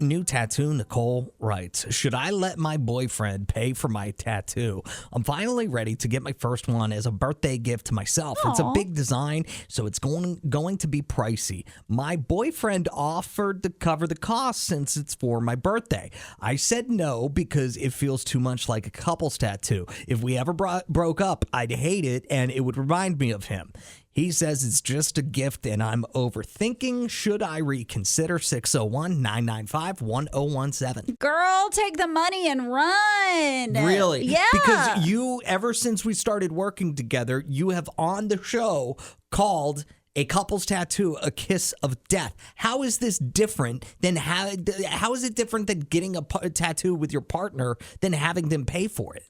New tattoo, Nicole writes, should I let my boyfriend pay for my tattoo? I'm finally ready to get my first one as a birthday gift to myself. It's a Aw. big design, so it's going to be pricey. My boyfriend offered to cover the cost since it's for my birthday. I said no because it feels too much like a couple's tattoo. If we ever broke up, I'd hate it and it would remind me of him. He says it's just a gift and I'm overthinking. Should I reconsider? 601-995-1017. Girl, take the money and run. Really? Yeah. Because you, ever since we started working together, you have on the show called a couple's tattoo a kiss of death. How is this different than how is it different than getting a tattoo with your partner than having them pay for it?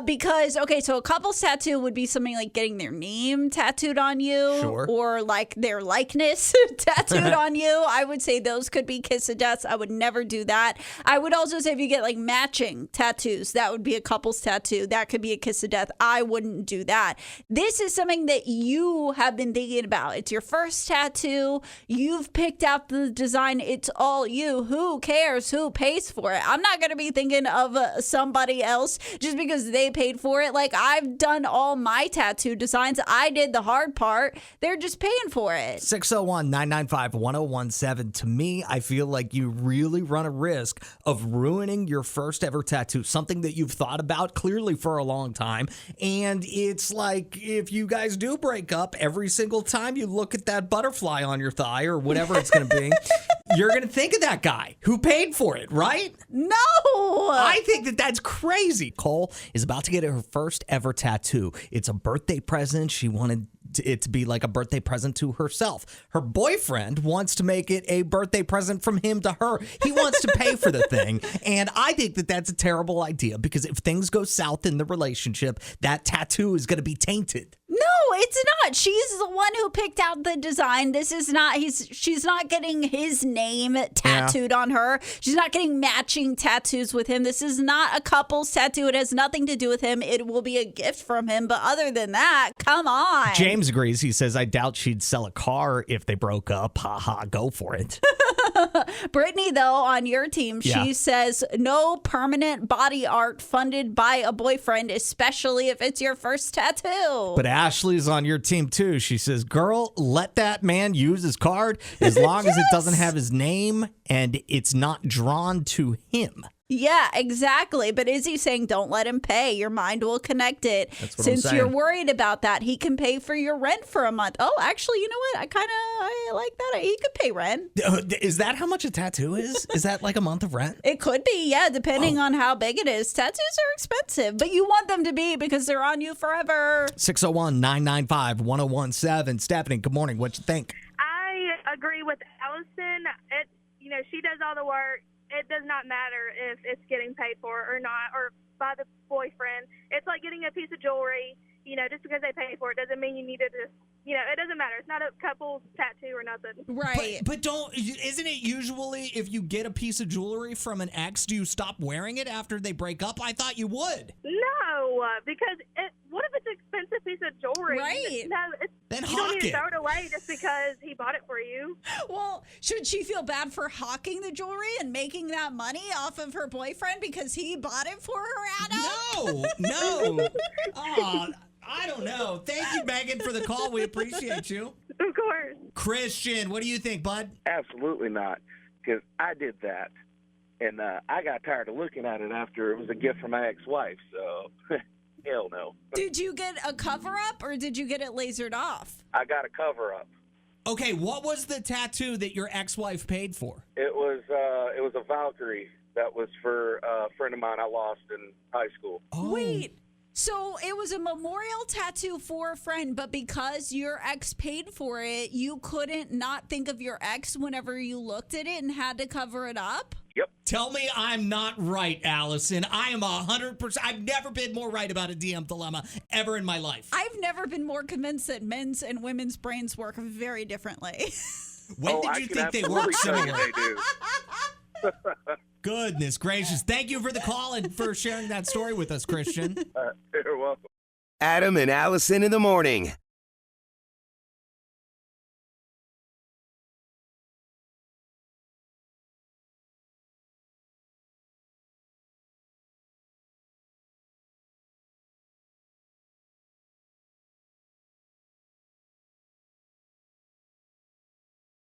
Because, okay, so a couple's tattoo would be something like getting their name tattooed on you. Sure. Or like their likeness tattooed on you. I would say those could be kiss of deaths. I would never do that. I would also say if you get like matching tattoos, that would be a couple's tattoo. That could be a kiss of death. I wouldn't do that. This is something that you have been thinking about. It's your first tattoo. You've picked out the design. It's all you. Who cares who pays for it? I'm not going to be thinking of somebody else just because they paid for it. Like, I've done all my tattoo designs. I did the hard part. They're just paying for it. 601-995-1017. To me, I feel like you really run a risk of ruining your first ever tattoo, something that you've thought about clearly for a long time. And it's like if you guys do break up, every single time you look at that butterfly on your thigh or whatever it's going to be, you're going to think of that guy who paid for it, right? No. I think that that's crazy. Cole is about to get her first ever tattoo. It's a birthday present. She wanted it to be like a birthday present to herself. Her boyfriend wants to make it a birthday present from him to her. He wants to pay for the thing. And I think that that's a terrible idea because if things go south in the relationship, that tattoo is going to be tainted. No, it's not. She's the one who picked out the design. This is not she's not getting his name tattooed on her. She's not getting matching tattoos with him. This is not a couple's tattoo. It has nothing to do with him. It will be a gift from him. But other than that, come on. James agrees. He says, I doubt she'd sell a car if they broke up. Ha ha, go for it. Brittany, though, on your team, she says no permanent body art funded by a boyfriend, especially if it's your first tattoo. But Ashley's on your team, too. She says, girl, let that man use his card as long as it doesn't have his name and it's not drawn to him. Yeah, exactly. But Izzy saying don't let him pay. Your mind will connect it. That's what Since I'm you're saying. worried about that, he can pay for your rent for a month. Oh, actually, you know what? I like that. He could pay rent. Is that how much a tattoo is? Is that like a month of rent? It could be, yeah, depending on how big it is. Tattoos are expensive, but you want them to be because they're on you forever. 601-995-1017. Stephanie, good morning. What you think? I agree with Allison. She does all the work. It does not matter if it's getting paid for or not, or by the boyfriend. It's like getting a piece of jewelry. Just because they pay for it doesn't mean you need to just, it doesn't matter. It's not a couple's tattoo or nothing. Right. But isn't it usually if you get a piece of jewelry from an ex, do you stop wearing it after they break up? I thought you would. No, because what if it's an expensive piece of jewelry? Right. Then you don't hawk need to it. throw it away just because he bought it for you. Well, should she feel bad for hawking the jewelry and making that money off of her boyfriend because he bought it for her, Adam? No. Oh, I don't know. Thank you, Megan, for the call. We appreciate you. Of course. Christian, what do you think, bud? Absolutely not, because I did that, and I got tired of looking at it after it was a gift from my ex-wife, so hell no. Did you get a cover-up or did you get it lasered off? I got a cover-up. Okay, what was the tattoo that your ex-wife paid for? It was a Valkyrie that was for a friend of mine I lost in high school. Oh. Wait. So it was a memorial tattoo for a friend, but because your ex paid for it, you couldn't not think of your ex whenever you looked at it and had to cover it up? Yep. Tell me I'm not right, Allison. I am 100%. I've never been more right about a DM dilemma ever in my life. I've never been more convinced that men's and women's brains work very differently. When did I you can think they absolutely worked tell you similar? they do. Goodness gracious. Thank you for the call and for sharing that story with us, Christian. You're welcome. Adam and Allison in the morning.